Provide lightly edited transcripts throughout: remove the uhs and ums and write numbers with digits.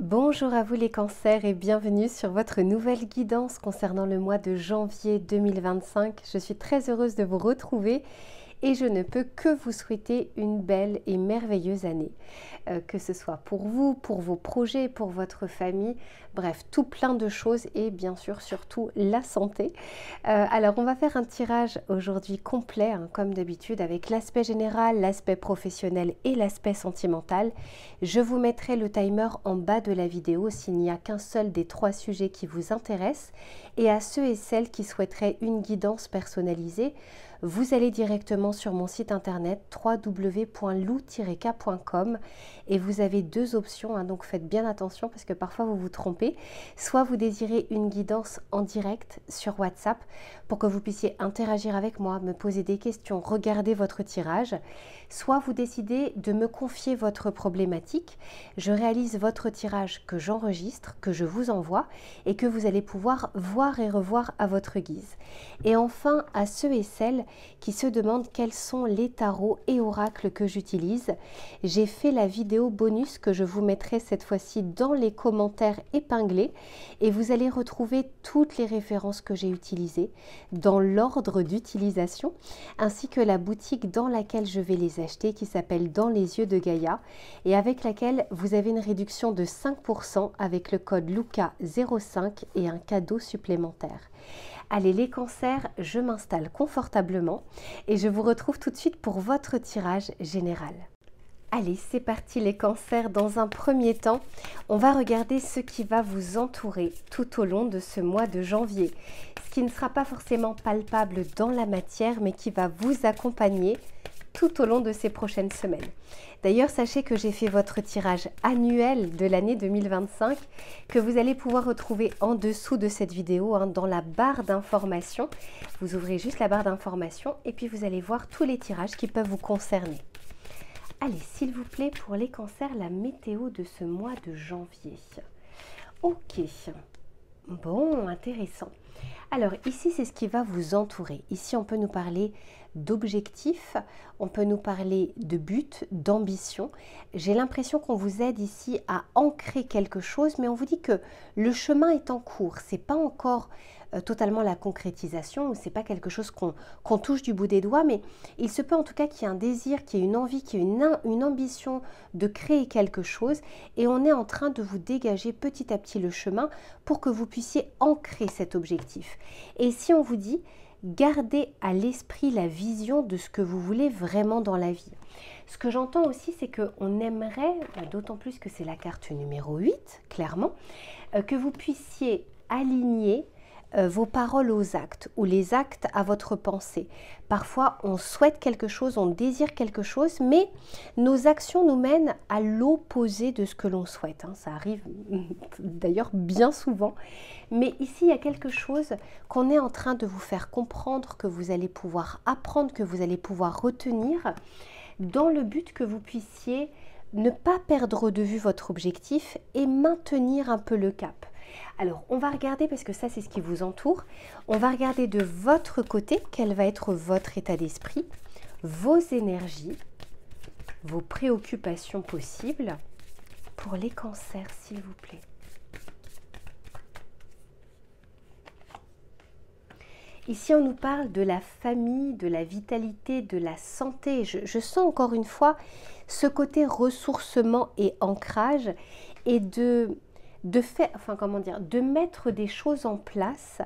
Bonjour à vous les cancers et bienvenue sur votre nouvelle guidance concernant le mois de janvier 2025. Je suis très heureuse de vous retrouver et je ne peux que vous souhaiter une belle et merveilleuse année. Que ce soit pour vous, pour vos projets, pour votre famille, bref, tout plein de choses et bien sûr surtout la santé. Alors on va faire un tirage aujourd'hui complet, comme d'habitude, avec l'aspect général, l'aspect professionnel et l'aspect sentimental. Je vous mettrai le timer en bas de la vidéo s'il n'y a qu'un seul des 3 sujets qui vous intéressent. Et à ceux et celles qui souhaiteraient une guidance personnalisée, vous allez directement sur mon site internet www.lou-k.com et vous avez 2 options, donc faites bien attention parce que parfois vous vous trompez. Soit vous désirez une guidance en direct sur WhatsApp pour que vous puissiez interagir avec moi, me poser des questions, regarder votre tirage. Soit vous décidez de me confier votre problématique. Je réalise votre tirage que j'enregistre, que je vous envoie et que vous allez pouvoir voir et revoir à votre guise. Et enfin, à ceux et celles qui se demandent quels sont les tarots et oracles que j'utilise, j'ai fait la vidéo bonus que je vous mettrai cette fois-ci dans les commentaires épinglés et vous allez retrouver toutes les références que j'ai utilisées dans l'ordre d'utilisation ainsi que la boutique dans laquelle je vais les acheter qui s'appelle Dans les yeux de Gaïa et avec laquelle vous avez une réduction de 5% avec le code LUCA05 et un cadeau supplémentaire. Allez les cancers, je m'installe confortablement et je vous retrouve tout de suite pour votre tirage général. Allez, c'est parti les cancers. Dans un premier temps, on va regarder ce qui va vous entourer tout au long de ce mois de janvier. Ce qui ne sera pas forcément palpable dans la matière, mais qui va vous accompagner tout au long de ces prochaines semaines. D'ailleurs, sachez que j'ai fait votre tirage annuel de l'année 2025 que vous allez pouvoir retrouver en dessous de cette vidéo, dans la barre d'information. Vous ouvrez juste la barre d'information et puis vous allez voir tous les tirages qui peuvent vous concerner. Allez, s'il vous plaît, pour les cancers, la météo de ce mois de janvier. Ok, bon, intéressant. Alors ici, c'est ce qui va vous entourer. Ici, on peut nous parler d'objectifs, on peut nous parler de but, d'ambition. J'ai l'impression qu'on vous aide ici à ancrer quelque chose, mais on vous dit que le chemin est en cours. C'est pas encore totalement la concrétisation, ou c'est pas quelque chose qu'on touche du bout des doigts, mais il se peut en tout cas qu'il y ait un désir, qu'il y ait une envie, qu'il y ait une ambition de créer quelque chose, et on est en train de vous dégager petit à petit le chemin pour que vous puissiez ancrer cet objectif. Et si on vous dit gardez à l'esprit la vision de ce que vous voulez vraiment dans la vie. Ce que j'entends aussi, c'est qu'on aimerait, d'autant plus que c'est la carte numéro 8, clairement, que vous puissiez aligner vos paroles aux actes ou les actes à votre pensée. Parfois, on souhaite quelque chose, on désire quelque chose, mais nos actions nous mènent à l'opposé de ce que l'on souhaite. Ça arrive d'ailleurs bien souvent. Mais ici, il y a quelque chose qu'on est en train de vous faire comprendre, que vous allez pouvoir apprendre, que vous allez pouvoir retenir, dans le but que vous puissiez ne pas perdre de vue votre objectif et maintenir un peu le cap. Alors, on va regarder, parce que ça, c'est ce qui vous entoure, on va regarder de votre côté quel va être votre état d'esprit, vos énergies, vos préoccupations possibles pour les cancers, s'il vous plaît. Ici, on nous parle de la famille, de la vitalité, de la santé. Je sens encore une fois ce côté ressourcement et ancrage et de mettre des choses en place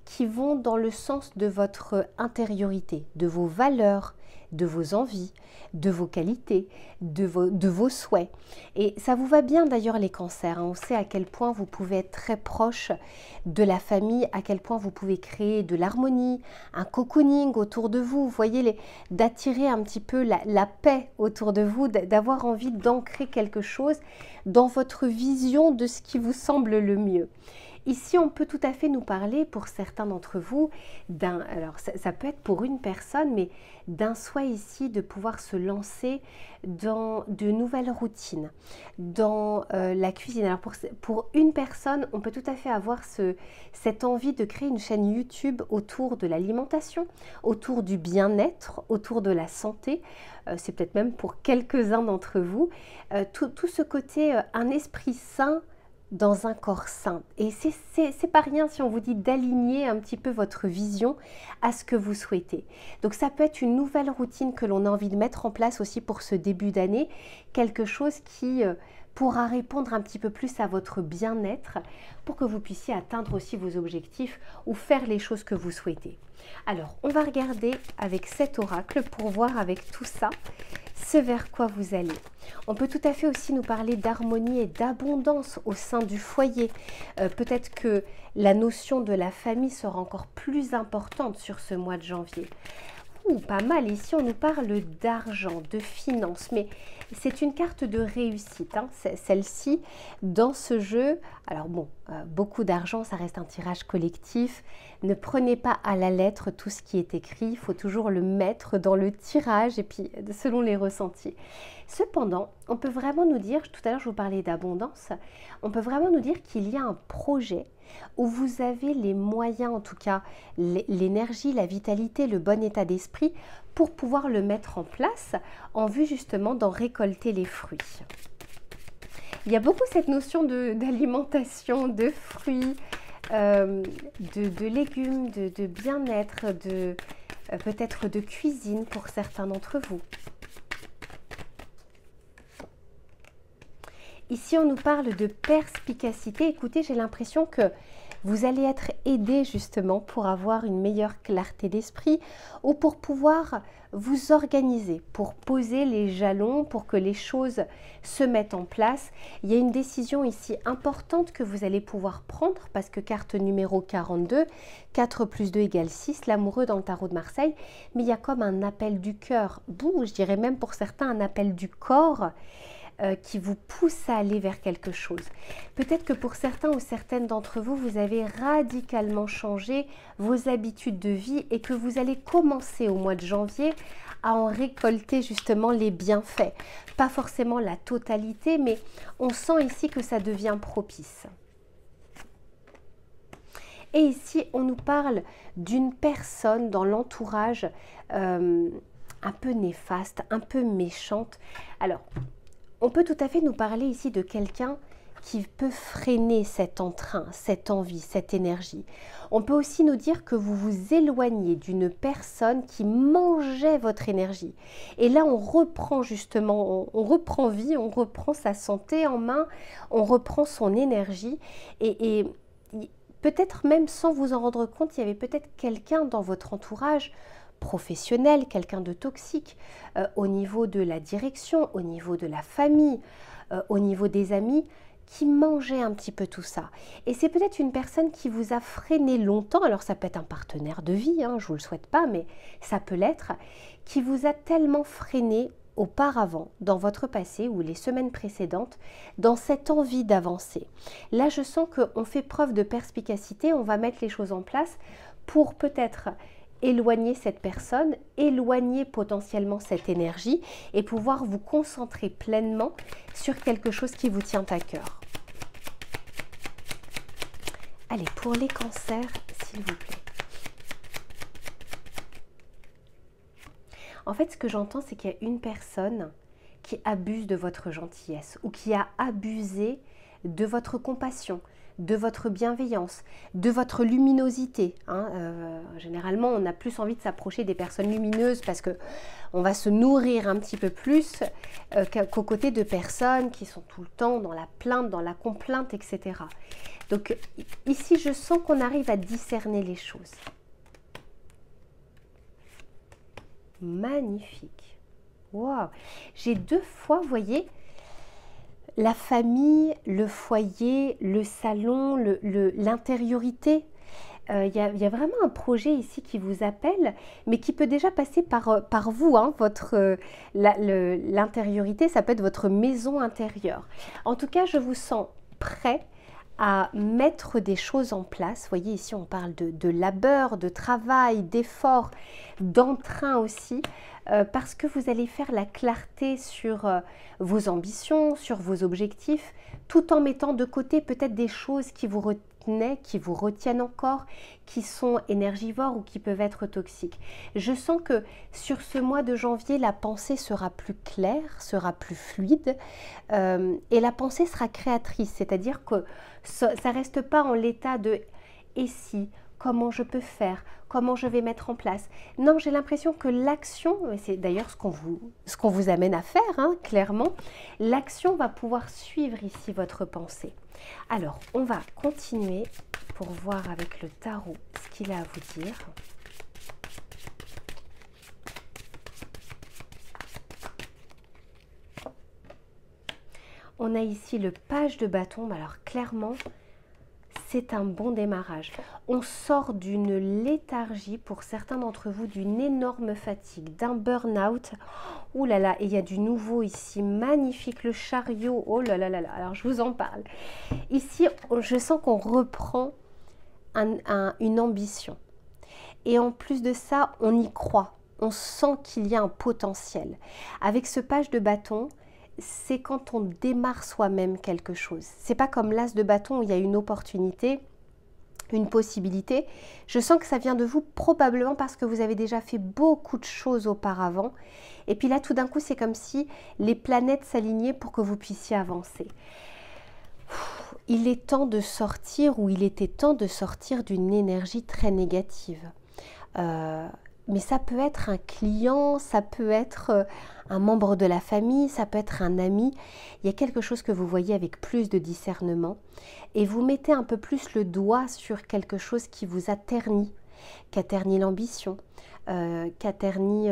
qui vont dans le sens de votre intériorité, de vos valeurs, de vos envies, de vos qualités, de vos souhaits. Et ça vous va bien d'ailleurs les cancers, on sait à quel point vous pouvez être très proche de la famille, à quel point vous pouvez créer de l'harmonie, un cocooning autour de vous, vous voyez, d'attirer un petit peu la paix autour de vous, d'avoir envie d'ancrer quelque chose dans votre vision de ce qui vous semble le mieux. Ici, on peut tout à fait nous parler, pour certains d'entre vous, alors ça peut être pour une personne, mais d'un soit ici de pouvoir se lancer dans de nouvelles routines, dans la cuisine. Alors pour une personne, on peut tout à fait avoir cette envie de créer une chaîne YouTube autour de l'alimentation, autour du bien-être, autour de la santé. C'est peut-être même pour quelques-uns d'entre vous. Tout ce côté, un esprit sain, dans un corps sain. Et c'est pas rien si on vous dit d'aligner un petit peu votre vision à ce que vous souhaitez. Donc ça peut être une nouvelle routine que l'on a envie de mettre en place aussi pour ce début d'année, quelque chose qui pourra répondre un petit peu plus à votre bien-être pour que vous puissiez atteindre aussi vos objectifs ou faire les choses que vous souhaitez. Alors, on va regarder avec cet oracle pour voir avec tout ça ce vers quoi vous allez. On peut tout à fait aussi nous parler d'harmonie et d'abondance au sein du foyer. Peut-être que la notion de la famille sera encore plus importante sur ce mois de janvier. Pas mal, ici on nous parle d'argent, de finances, mais c'est une carte de réussite, hein. Celle-ci dans ce jeu. Alors bon, beaucoup d'argent, ça reste un tirage collectif. Ne prenez pas à la lettre tout ce qui est écrit, il faut toujours le mettre dans le tirage et puis selon les ressentis. Cependant, on peut vraiment nous dire, tout à l'heure je vous parlais d'abondance, on peut vraiment nous dire qu'il y a un projet où vous avez les moyens, en tout cas l'énergie, la vitalité, le bon état d'esprit pour pouvoir le mettre en place en vue justement d'en récolter les fruits. Il y a beaucoup cette notion d'alimentation, de fruits, de légumes, de bien-être, peut-être de cuisine pour certains d'entre vous. Ici, on nous parle de perspicacité. Écoutez, j'ai l'impression que vous allez être aidé justement pour avoir une meilleure clarté d'esprit ou pour pouvoir vous organiser, pour poser les jalons, pour que les choses se mettent en place. Il y a une décision ici importante que vous allez pouvoir prendre parce que carte numéro 42, 4 plus 2 égale 6, l'amoureux dans le tarot de Marseille, mais il y a comme un appel du cœur, je dirais même pour certains un appel du corps, qui vous pousse à aller vers quelque chose. Peut-être que pour certains ou certaines d'entre vous, vous avez radicalement changé vos habitudes de vie et que vous allez commencer au mois de janvier à en récolter justement les bienfaits. Pas forcément la totalité, mais on sent ici que ça devient propice. Et ici, on nous parle d'une personne dans l'entourage un peu néfaste, un peu méchante. Alors, on peut tout à fait nous parler ici de quelqu'un qui peut freiner cet entrain, cette envie, cette énergie. On peut aussi nous dire que vous vous éloignez d'une personne qui mangeait votre énergie. Et là, on reprend justement, on reprend vie, on reprend sa santé en main, on reprend son énergie. Et peut-être même sans vous en rendre compte, il y avait peut-être quelqu'un dans votre entourage professionnel, quelqu'un de toxique, au niveau de la direction, au niveau de la famille, au niveau des amis, qui mangeait un petit peu tout ça. Et c'est peut-être une personne qui vous a freiné longtemps, alors ça peut être un partenaire de vie, hein, je ne vous le souhaite pas, mais ça peut l'être, qui vous a tellement freiné auparavant, dans votre passé ou les semaines précédentes, dans cette envie d'avancer. Là, je sens qu'on fait preuve de perspicacité, on va mettre les choses en place pour peut-être éloigner cette personne, éloigner potentiellement cette énergie et pouvoir vous concentrer pleinement sur quelque chose qui vous tient à cœur. Allez, pour les cancers, s'il vous plaît. En fait, ce que j'entends, c'est qu'il y a une personne qui abuse de votre gentillesse ou qui a abusé de votre compassion, de votre bienveillance, de votre luminosité. Généralement, on a plus envie de s'approcher des personnes lumineuses parce qu'on va se nourrir un petit peu plus qu'aux côtés de personnes qui sont tout le temps dans la plainte, dans la complainte, etc. Donc ici, je sens qu'on arrive à discerner les choses. Magnifique. Wow. J'ai deux fois, vous voyez, la famille, le foyer, le salon, l'intériorité. Il y a vraiment un projet ici qui vous appelle, mais qui peut déjà passer par vous. Hein, l'intériorité, ça peut être votre maison intérieure. En tout cas, je vous sens prêt à mettre des choses en place. Vous voyez, ici, on parle de labeur, de travail, d'effort, d'entrain aussi, parce que vous allez faire la clarté sur vos ambitions, sur vos objectifs, tout en mettant de côté peut-être des choses qui vous retenaient, qui vous retiennent encore, qui sont énergivores ou qui peuvent être toxiques. Je sens que sur ce mois de janvier, la pensée sera plus claire, sera plus fluide, et la pensée sera créatrice, c'est-à-dire que ça ne reste pas en l'état de « et si ?» comment je peux faire, comment je vais mettre en place. Non, j'ai l'impression que l'action, c'est d'ailleurs ce qu'on vous amène à faire, hein, clairement, l'action va pouvoir suivre ici votre pensée. Alors, on va continuer pour voir avec le tarot ce qu'il a à vous dire. On a ici le page de bâton, alors clairement, c'est un bon démarrage. On sort d'une léthargie, pour certains d'entre vous, d'une énorme fatigue, d'un burn-out. Ouh là là, et il y a du nouveau ici, magnifique, le chariot, oh là là là là, alors je vous en parle. Ici, je sens qu'on reprend une ambition. Et en plus de ça, on y croit, on sent qu'il y a un potentiel. Avec ce page de bâton, c'est quand on démarre soi-même quelque chose. C'est pas comme l'as de bâton où il y a une opportunité, une possibilité. Je sens que ça vient de vous probablement parce que vous avez déjà fait beaucoup de choses auparavant. Et puis là, tout d'un coup, c'est comme si les planètes s'alignaient pour que vous puissiez avancer. Il est temps de sortir, ou il était temps de sortir d'une énergie très négative. Mais ça peut être un client, ça peut être un membre de la famille, ça peut être un ami. Il y a quelque chose que vous voyez avec plus de discernement et vous mettez un peu plus le doigt sur quelque chose qui vous a terni, qui a terni l'ambition, qui a terni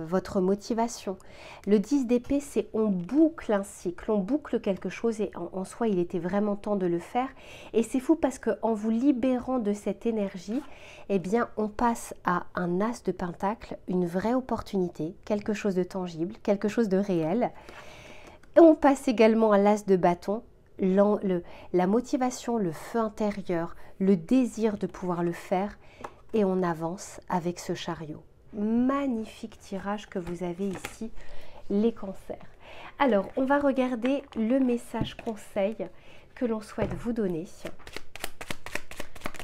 votre motivation. Le 10 d'épée, c'est on boucle un cycle, on boucle quelque chose et en soi, il était vraiment temps de le faire. Et c'est fou parce qu'en vous libérant de cette énergie, eh bien, on passe à un as de pentacle, une vraie opportunité, quelque chose de tangible, quelque chose de réel. Et on passe également à l'as de bâton, la motivation, le feu intérieur, le désir de pouvoir le faire. Et on avance avec ce chariot. Magnifique tirage que vous avez ici, les cancers. Alors, on va regarder le message conseil que l'on souhaite vous donner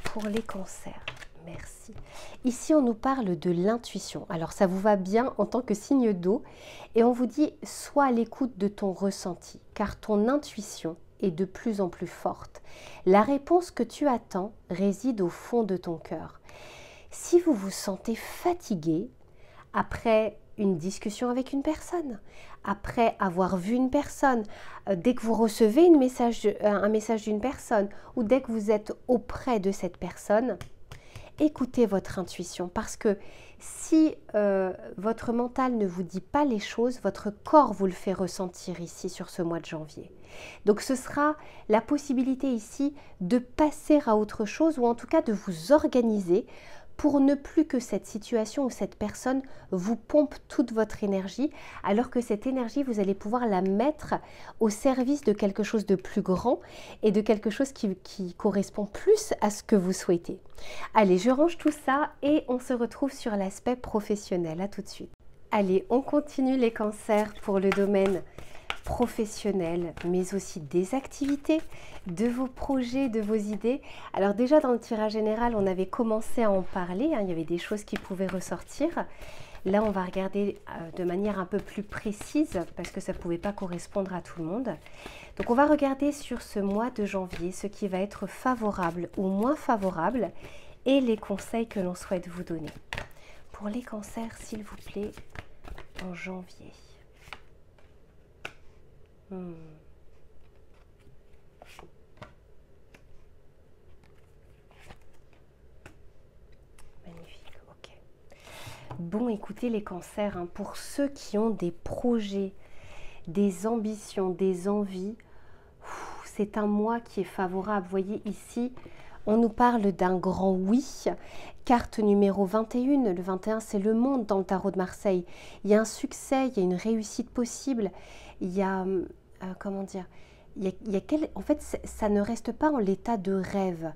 pour les cancers. Merci. Ici, on nous parle de l'intuition. Alors, ça vous va bien en tant que signe d'eau. Et on vous dit, sois à l'écoute de ton ressenti, car ton intuition est de plus en plus forte. La réponse que tu attends réside au fond de ton cœur. Si vous vous sentez fatigué après une discussion avec une personne, après avoir vu une personne, dès que vous recevez un message d'une personne ou dès que vous êtes auprès de cette personne, écoutez votre intuition parce que si votre mental ne vous dit pas les choses, votre corps vous le fait ressentir ici sur ce mois de janvier. Donc ce sera la possibilité ici de passer à autre chose ou en tout cas de vous organiser pour ne plus que cette situation ou cette personne vous pompe toute votre énergie, alors que cette énergie, vous allez pouvoir la mettre au service de quelque chose de plus grand et de quelque chose qui correspond plus à ce que vous souhaitez. Allez, je range tout ça et on se retrouve sur l'aspect professionnel. À tout de suite. Allez, on continue les cancers pour le domaine professionnel, mais aussi des activités, de vos projets, de vos idées. Alors déjà dans le tirage général, on avait commencé à en parler, hein, il y avait des choses qui pouvaient ressortir. Là, on va regarder de manière un peu plus précise parce que ça ne pouvait pas correspondre à tout le monde. Donc on va regarder sur ce mois de janvier ce qui va être favorable ou moins favorable et les conseils que l'on souhaite vous donner. Pour les cancers, s'il vous plaît, en janvier. Magnifique, ok. Bon, écoutez les cancers, hein, pour ceux qui ont des projets, des ambitions, des envies, c'est un mois qui est favorable. Vous voyez ici, on nous parle d'un grand oui. Carte numéro 21, le 21 c'est le monde dans le tarot de Marseille. Il y a un succès, il y a une réussite possible, il y a, comment dire, en fait, ça ne reste pas en l'état de rêve.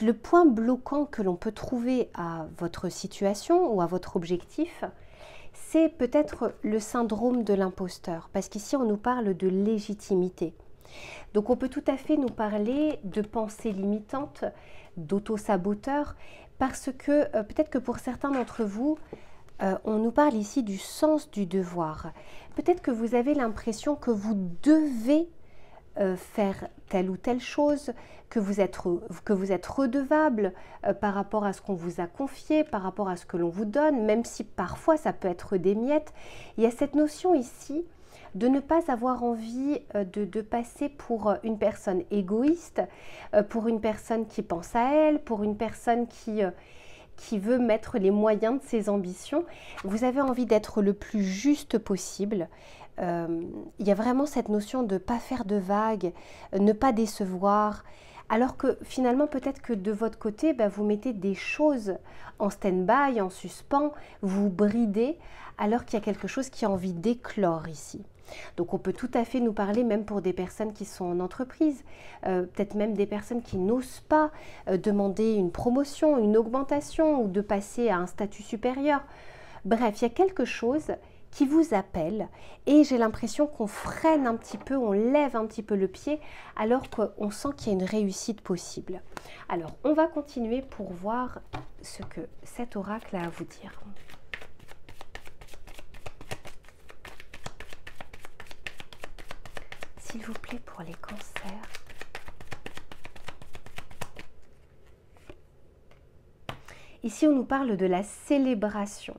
Le point bloquant que l'on peut trouver à votre situation ou à votre objectif, c'est peut-être le syndrome de l'imposteur, parce qu'ici on nous parle de légitimité. Donc on peut tout à fait nous parler de pensées limitantes, d'auto-saboteurs, parce que peut-être que pour certains d'entre vous, on nous parle ici du sens du devoir. Peut-être que vous avez l'impression que vous devez faire telle ou telle chose, que vous êtes redevable par rapport à ce qu'on vous a confié, par rapport à ce que l'on vous donne, même si parfois ça peut être des miettes. Il y a cette notion ici de ne pas avoir envie de passer pour une personne égoïste, pour une personne qui pense à elle, pour une personne qui veut mettre les moyens de ses ambitions. Vous avez envie d'être le plus juste possible. Il y a vraiment cette notion de ne pas faire de vagues, ne pas décevoir, alors que finalement peut-être que de votre côté, vous mettez des choses en stand-by, en suspens, vous bridez, alors qu'il y a quelque chose qui a envie d'éclore ici. Donc on peut tout à fait nous parler même pour des personnes qui sont en entreprise, peut-être même des personnes qui n'osent pas demander une promotion, une augmentation ou de passer à un statut supérieur. Bref, il y a quelque chose qui vous appelle et j'ai l'impression qu'on freine un petit peu, on lève un petit peu le pied alors qu'on sent qu'il y a une réussite possible. Alors on va continuer pour voir ce que cet oracle a à vous dire. S'il vous plaît, pour les cancers. Ici, on nous parle de la célébration.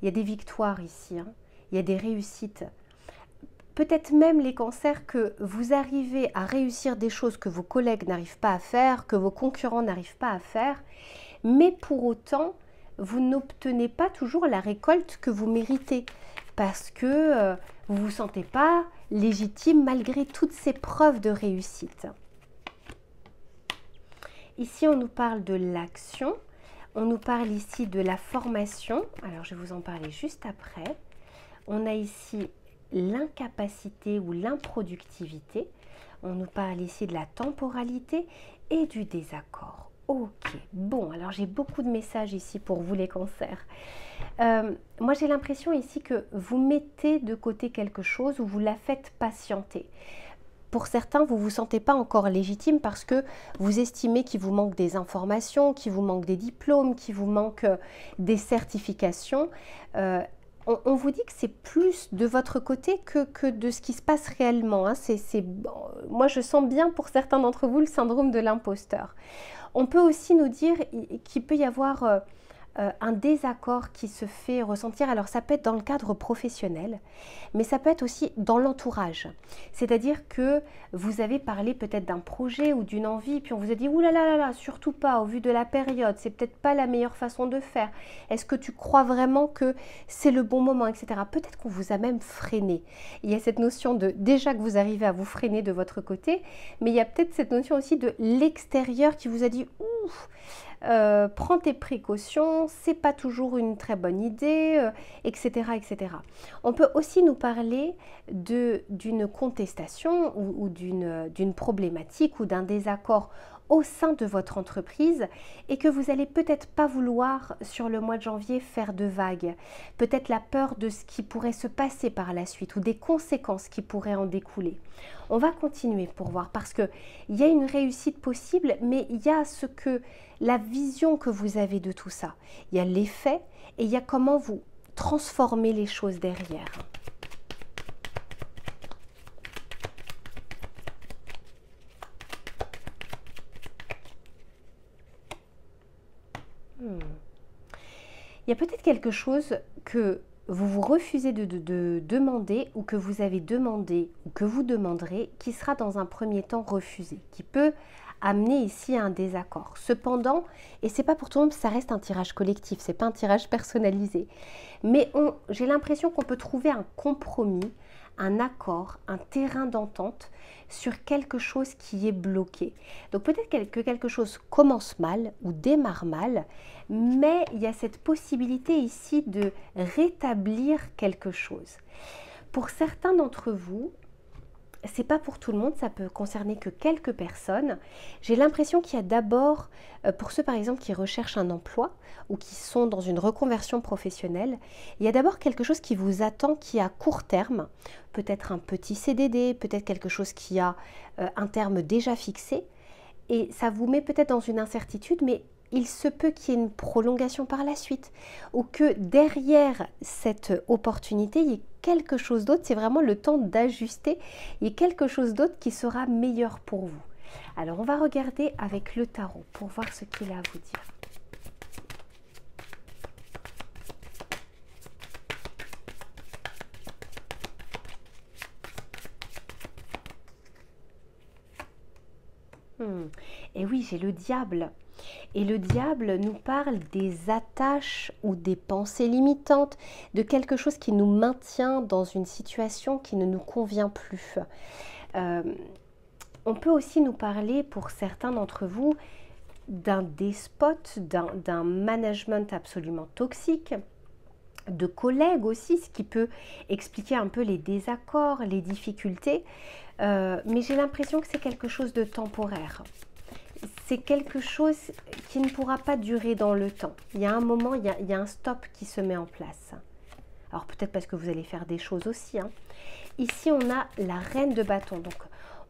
Il y a des victoires ici, hein. Il y a des réussites. Peut-être même les cancers que vous arrivez à réussir des choses que vos collègues n'arrivent pas à faire, que vos concurrents n'arrivent pas à faire, mais pour autant, vous n'obtenez pas toujours la récolte que vous méritez parce que vous ne vous sentez pas légitime malgré toutes ces preuves de réussite. Ici, on nous parle de l'action, on nous parle ici de la formation. Alors, je vais vous en parler juste après. On a ici l'incapacité ou l'improductivité. On nous parle ici de la temporalité et du désaccord. Ok, bon, alors j'ai beaucoup de messages ici pour vous les cancers. Moi j'ai l'impression ici que vous mettez de côté quelque chose ou vous la faites patienter. Pour certains, vous ne vous sentez pas encore légitime parce que vous estimez qu'il vous manque des informations, qu'il vous manque des diplômes, qu'il vous manque des certifications. On vous dit que c'est plus de votre côté que de ce qui se passe réellement. Hein. Moi, je sens bien pour certains d'entre vous le syndrome de l'imposteur. On peut aussi nous dire qu'il peut y avoir un désaccord qui se fait ressentir. Alors ça peut être dans le cadre professionnel, mais ça peut être aussi dans l'entourage. C'est-à-dire que vous avez parlé peut-être d'un projet ou d'une envie, puis on vous a dit « Ouh là là là, surtout pas, au vu de la période, c'est peut-être pas la meilleure façon de faire. Est-ce que tu crois vraiment que c'est le bon moment, etc. » Peut-être qu'on vous a même freiné. Il y a cette notion de déjà que vous arrivez à vous freiner de votre côté, mais il y a peut-être cette notion aussi de l'extérieur qui vous a dit « Ouf !» prends tes précautions, c'est pas toujours une très bonne idée, etc., etc. On peut aussi nous parler d'une contestation ou d'une problématique ou d'un désaccord au sein de votre entreprise et que vous n'allez peut-être pas vouloir sur le mois de janvier faire de vagues. Peut-être la peur de ce qui pourrait se passer par la suite ou des conséquences qui pourraient en découler. On va continuer pour voir parce qu'il y a une réussite possible, mais il y a la vision que vous avez de tout ça. Il y a les faits et il y a comment vous transformez les choses derrière. Il y a peut-être quelque chose que vous vous refusez de demander ou que vous avez demandé ou que vous demanderez qui sera dans un premier temps refusé, qui peut amener ici à un désaccord. Cependant, et c'est pas pour tout le monde, ça reste un tirage collectif, c'est pas un tirage personnalisé, mais j'ai l'impression qu'on peut trouver un compromis, un accord, un terrain d'entente sur quelque chose qui est bloqué. Donc peut-être que quelque chose commence mal ou démarre mal, mais il y a cette possibilité ici de rétablir quelque chose. Pour certains d'entre vous, c'est pas pour tout le monde, ça peut concerner que quelques personnes. J'ai l'impression qu'il y a d'abord, pour ceux par exemple qui recherchent un emploi ou qui sont dans une reconversion professionnelle, il y a d'abord quelque chose qui vous attend qui est à court terme, peut-être un petit CDD, peut-être quelque chose qui a un terme déjà fixé, et ça vous met peut-être dans une incertitude, mais il se peut qu'il y ait une prolongation par la suite ou que derrière cette opportunité, il y ait quelque chose d'autre. C'est vraiment le temps d'ajuster. Il y a quelque chose d'autre qui sera meilleur pour vous. Alors, on va regarder avec le tarot pour voir ce qu'il a à vous dire. Et oui, j'ai le diable. Et le diable nous parle des attaches ou des pensées limitantes, de quelque chose qui nous maintient dans une situation qui ne nous convient plus. On peut aussi nous parler, pour certains d'entre vous, d'un despote, d'un management absolument toxique, de collègues aussi, ce qui peut expliquer un peu les désaccords, les difficultés. Mais j'ai l'impression que c'est quelque chose de temporaire. C'est quelque chose qui ne pourra pas durer dans le temps. Il y a un moment, il y a un stop qui se met en place. Alors peut-être parce que vous allez faire des choses aussi. Ici, on a la reine de bâton. Donc,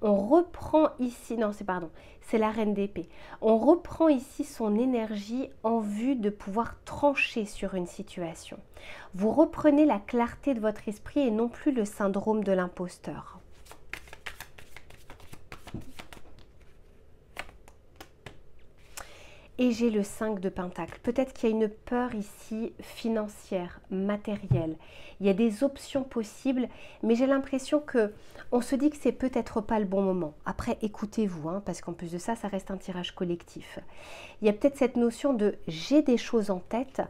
on reprend ici, non, c'est la reine d'épée. On reprend ici son énergie en vue de pouvoir trancher sur une situation. Vous reprenez la clarté de votre esprit et non plus le syndrome de l'imposteur. Et j'ai le 5 de Pentacle. Peut-être qu'il y a une peur ici financière, matérielle. Il y a des options possibles, mais j'ai l'impression que on se dit que c'est peut-être pas le bon moment. Après, écoutez-vous, parce qu'en plus de ça, ça reste un tirage collectif. Il y a peut-être cette notion de j'ai des choses en tête,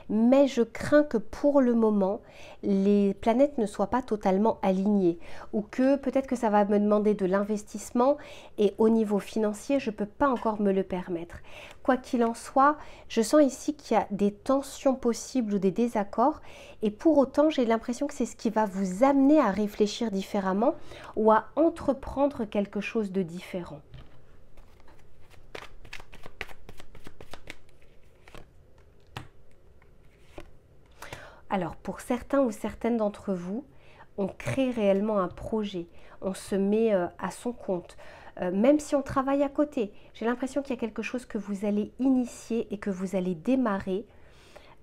mais je crains que pour le moment, les planètes ne soient pas totalement alignées ou que peut-être que ça va me demander de l'investissement et au niveau financier, je ne peux pas encore me le permettre. Quoi qu'il en soit, je sens ici qu'il y a des tensions possibles ou des désaccords et pour autant, j'ai l'impression que c'est ce qui va vous amener à réfléchir différemment ou à entreprendre quelque chose de différent. Alors, pour certains ou certaines d'entre vous, on crée réellement un projet, on se met à son compte. Même si on travaille à côté, j'ai l'impression qu'il y a quelque chose que vous allez initier et que vous allez démarrer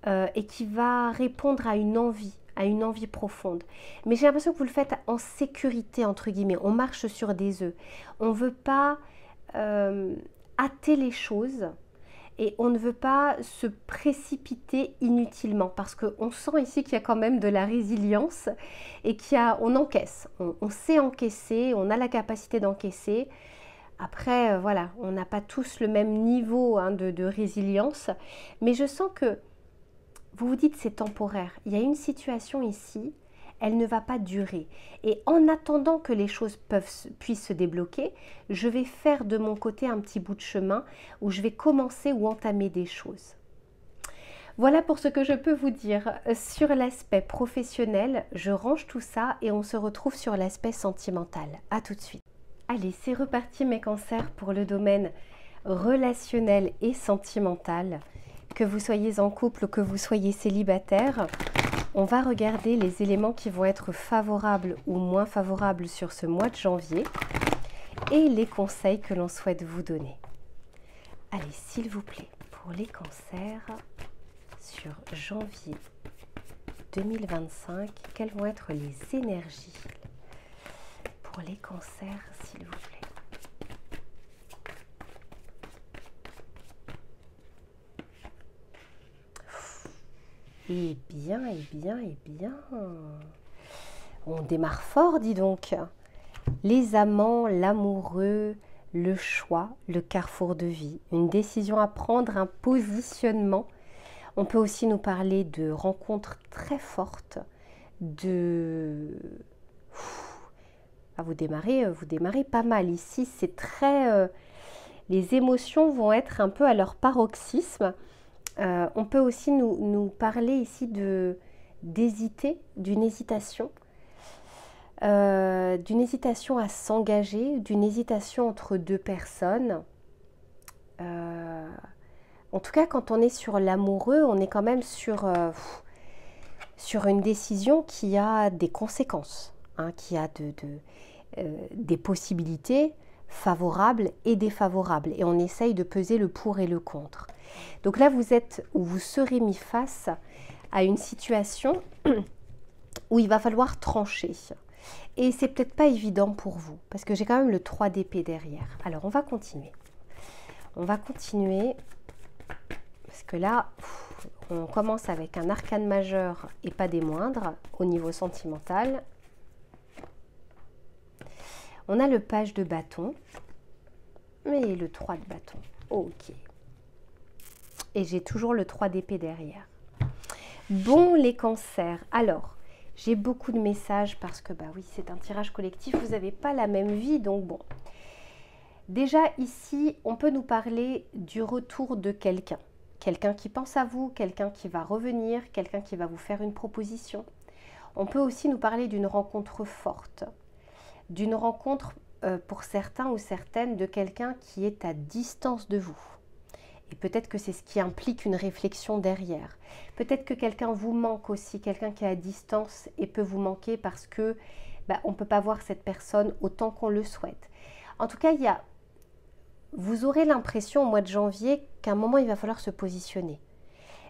et qui va répondre à une envie profonde. Mais j'ai l'impression que vous le faites en sécurité, entre guillemets. On marche sur des œufs. On ne veut pas hâter les choses et on ne veut pas se précipiter inutilement parce qu'on sent ici qu'il y a quand même de la résilience et on encaisse. On sait encaisser, on a la capacité d'encaisser. Après, voilà, on n'a pas tous le même niveau de résilience, mais je sens que vous vous dites c'est temporaire. Il y a une situation ici, elle ne va pas durer. Et en attendant que les choses puissent se débloquer, je vais faire de mon côté un petit bout de chemin où je vais commencer ou entamer des choses. Voilà pour ce que je peux vous dire sur l'aspect professionnel. Je range tout ça et on se retrouve sur l'aspect sentimental. À tout de suite. Allez, c'est reparti mes cancers pour le domaine relationnel et sentimental. Que vous soyez en couple ou que vous soyez célibataire, on va regarder les éléments qui vont être favorables ou moins favorables sur ce mois de janvier et les conseils que l'on souhaite vous donner. Allez, s'il vous plaît, pour les cancers, sur janvier 2025, quelles vont être les énergies pour les cancers, s'il vous plaît? Eh bien, eh bien, eh bien. On démarre fort, dis donc. Les amants, l'amoureux, le choix, le carrefour de vie, une décision à prendre, un positionnement. On peut aussi nous parler de rencontres très fortes, vous démarrez pas mal. Ici, c'est très... les émotions vont être un peu à leur paroxysme. On peut aussi nous parler ici d'hésiter, d'une hésitation. d'une hésitation à s'engager, d'une hésitation entre deux personnes. En tout cas, quand on est sur l'amoureux, on est quand même sur une décision qui a des conséquences, hein, qui a des possibilités favorables et défavorables. Et on essaye de peser le pour et le contre. Donc là, vous êtes ou vous serez mis face à une situation où il va falloir trancher. Et c'est peut-être pas évident pour vous, parce que j'ai quand même le 3 d'épée derrière. Alors, on va continuer. On va continuer, parce que là, on commence avec un arcane majeur et pas des moindres, au niveau sentimental. On a le page de bâton, et le 3 de bâton. Ok. Et j'ai toujours le 3 d'épée derrière. Bon, les cancers. Alors, j'ai beaucoup de messages parce que, bah oui, c'est un tirage collectif. Vous n'avez pas la même vie, donc bon. Déjà, ici, on peut nous parler du retour de quelqu'un. Quelqu'un qui pense à vous, quelqu'un qui va revenir, quelqu'un qui va vous faire une proposition. On peut aussi nous parler d'une rencontre forte. D'une rencontre, pour certains ou certaines, de quelqu'un qui est à distance de vous. Et peut-être que c'est ce qui implique une réflexion derrière. Peut-être que quelqu'un vous manque aussi, quelqu'un qui est à distance et peut vous manquer parce que on ne peut pas voir cette personne autant qu'on le souhaite. En tout cas, vous aurez l'impression au mois de janvier qu'à un moment, il va falloir se positionner.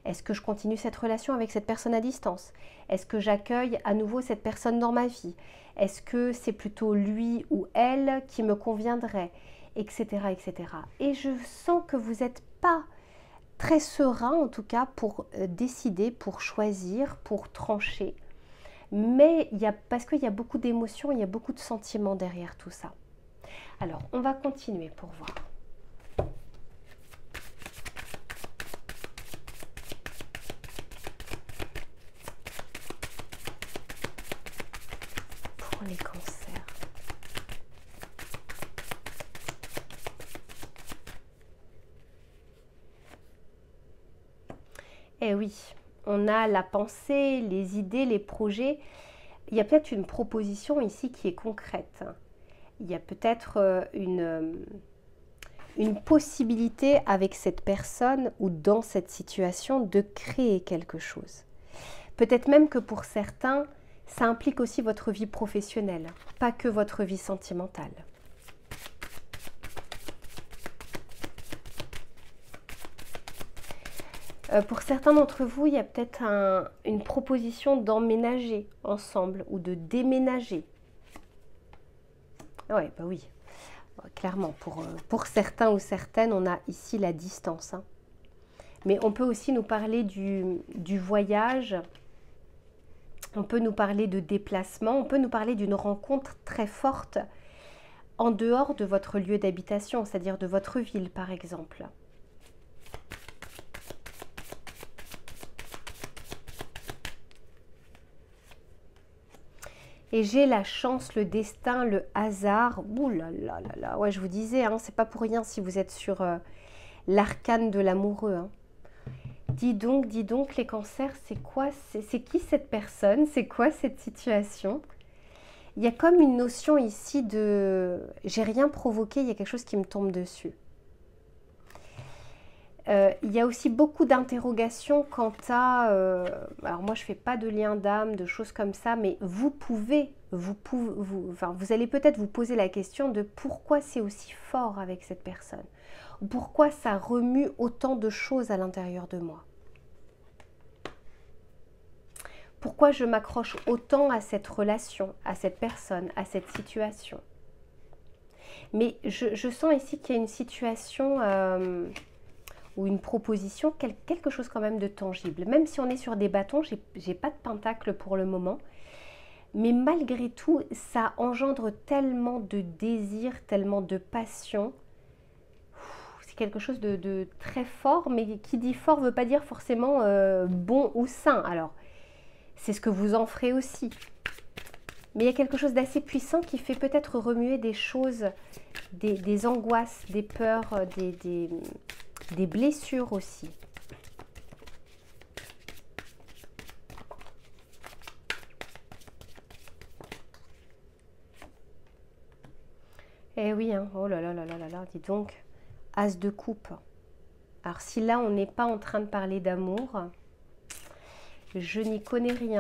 Est-ce que je continue cette relation avec cette personne à distance? Est-ce que j'accueille à nouveau cette personne dans ma vie? Est-ce que c'est plutôt lui ou elle qui me conviendrait? Etc., etc. Et je sens que vous n'êtes pas très serein, en tout cas, pour décider, pour choisir, pour trancher. Mais parce qu'il y a beaucoup d'émotions, il y a beaucoup de sentiments derrière tout ça. Alors, on va continuer pour voir. Pour les cancers. Eh oui, on a la pensée, les idées, les projets. Il y a peut-être une proposition ici qui est concrète. Il y a peut-être une possibilité avec cette personne ou dans cette situation de créer quelque chose. Peut-être même que pour certains, ça implique aussi votre vie professionnelle, pas que votre vie sentimentale. Pour certains d'entre vous, il y a peut-être une proposition d'emménager ensemble ou de déménager. Ouais, bah oui, clairement, pour certains ou certaines, on a ici la distance. Hein. Mais on peut aussi nous parler du voyage, on peut nous parler de déplacement, on peut nous parler d'une rencontre très forte en dehors de votre lieu d'habitation, c'est-à-dire de votre ville par exemple. Et j'ai la chance, le destin, le hasard. Ouh là là là là. Ouais, je vous disais, hein, c'est pas pour rien si vous êtes sur l'arcane de l'amoureux. Hein. Dis donc, les cancers, c'est quoi? C'est qui cette personne? C'est quoi cette situation? Il y a comme une notion ici de j'ai rien provoqué, il y a quelque chose qui me tombe dessus. Il y a aussi beaucoup d'interrogations quant à... alors moi, je ne fais pas de lien d'âme, de choses comme ça, mais vous allez peut-être vous poser la question de pourquoi c'est aussi fort avec cette personne. Pourquoi ça remue autant de choses à l'intérieur de moi. Pourquoi je m'accroche autant à cette relation, à cette personne, à cette situation. Mais je sens ici qu'il y a une situation... ou une proposition, quelque chose quand même de tangible. Même si on est sur des bâtons, j'ai pas de pentacle pour le moment, mais malgré tout, ça engendre tellement de désir, tellement de passion. C'est quelque chose de très fort, mais qui dit fort ne veut pas dire forcément bon ou sain. Alors, c'est ce que vous en ferez aussi. Mais il y a quelque chose d'assez puissant qui fait peut-être remuer des choses, des angoisses, des peurs, des blessures aussi. Eh oui, hein. Oh là là là là là là, dis donc. As de coupe. Alors si là, on n'est pas en train de parler d'amour, je n'y connais rien.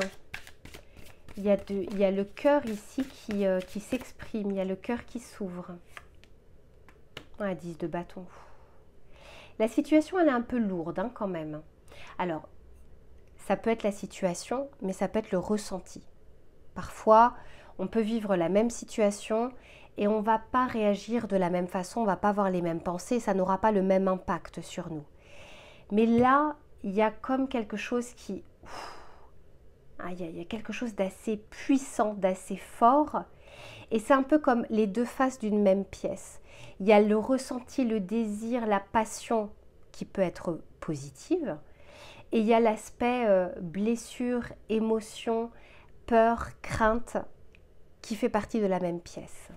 Il y a le cœur ici qui s'exprime, il y a le cœur qui s'ouvre. Ah, 10 de bâton. La situation, elle est un peu lourde hein, quand même. Alors, ça peut être la situation, mais ça peut être le ressenti. Parfois, on peut vivre la même situation et on ne va pas réagir de la même façon, on ne va pas avoir les mêmes pensées, ça n'aura pas le même impact sur nous. Mais là, il y a comme quelque chose qui... il y a quelque chose d'assez puissant, d'assez fort. Et c'est un peu comme les deux faces d'une même pièce. Il y a le ressenti, le désir, la passion qui peut être positive. Et il y a l'aspect blessure, émotion, peur, crainte qui fait partie de la même pièce.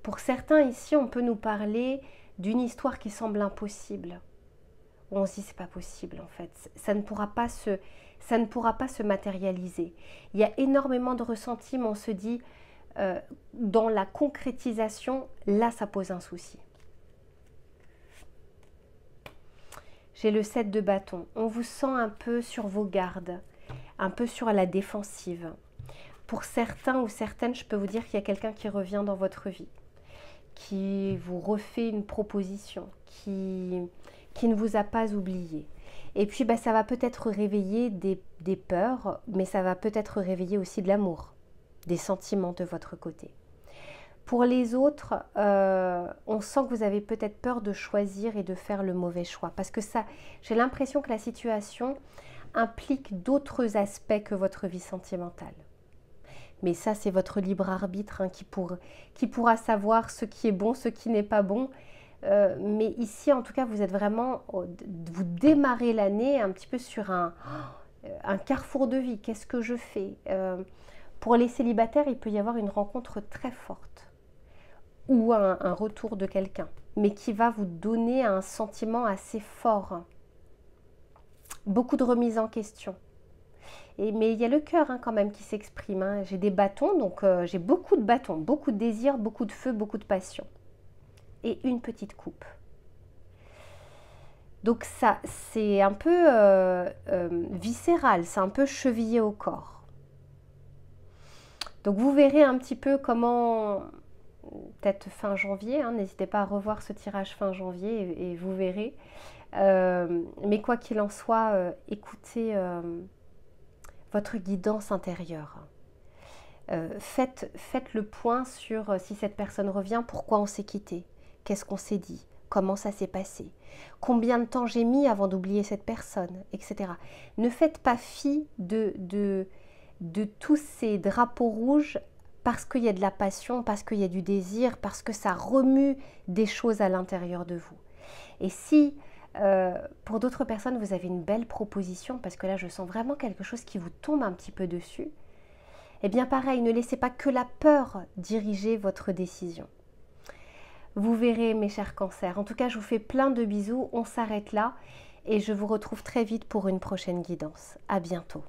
Pour certains ici, on peut nous parler d'une histoire qui semble impossible. On se dit c'est pas possible en fait, ça ne pourra pas se matérialiser. Il y a énormément de ressentis, mais on se dit dans la concrétisation, là ça pose un souci. J'ai le 7 de bâton. On vous sent un peu sur vos gardes, un peu sur la défensive. Pour certains ou certaines, je peux vous dire qu'il y a quelqu'un qui revient dans votre vie, qui vous refait une proposition, qui ne vous a pas oublié. Et puis, ça va peut-être réveiller des peurs, mais ça va peut-être réveiller aussi de l'amour, des sentiments de votre côté. Pour les autres, on sent que vous avez peut-être peur de choisir et de faire le mauvais choix. Parce que ça, j'ai l'impression que la situation implique d'autres aspects que votre vie sentimentale. Mais ça, c'est votre libre arbitre hein, qui pourra savoir ce qui est bon, ce qui n'est pas bon. Mais ici, en tout cas, vous êtes vraiment, vous démarrez l'année un petit peu sur un carrefour de vie. Qu'est-ce que je fais Pour les célibataires, il peut y avoir une rencontre très forte ou un retour de quelqu'un, mais qui va vous donner un sentiment assez fort. Beaucoup de remise en question. Mais il y a le cœur hein, quand même qui s'exprime. Hein. J'ai des bâtons, donc j'ai beaucoup de bâtons, beaucoup de désir, beaucoup de feu, beaucoup de passion. Et une petite coupe. Donc ça, c'est un peu viscéral, c'est un peu chevillé au corps. Donc vous verrez un petit peu comment, peut-être fin janvier, hein, n'hésitez pas à revoir ce tirage fin janvier et vous verrez. Mais quoi qu'il en soit, écoutez votre guidance intérieure. Faites le point sur si cette personne revient, pourquoi on s'est quitté, qu'est-ce qu'on s'est dit, comment ça s'est passé, combien de temps j'ai mis avant d'oublier cette personne, etc. Ne faites pas fi de tous ces drapeaux rouges parce qu'il y a de la passion, parce qu'il y a du désir, parce que ça remue des choses à l'intérieur de vous. Et si pour d'autres personnes vous avez une belle proposition, parce que là je sens vraiment quelque chose qui vous tombe un petit peu dessus, eh bien pareil, ne laissez pas que la peur diriger votre décision. Vous verrez mes chers cancers. En tout cas, je vous fais plein de bisous. On s'arrête là et je vous retrouve très vite pour une prochaine guidance. À bientôt.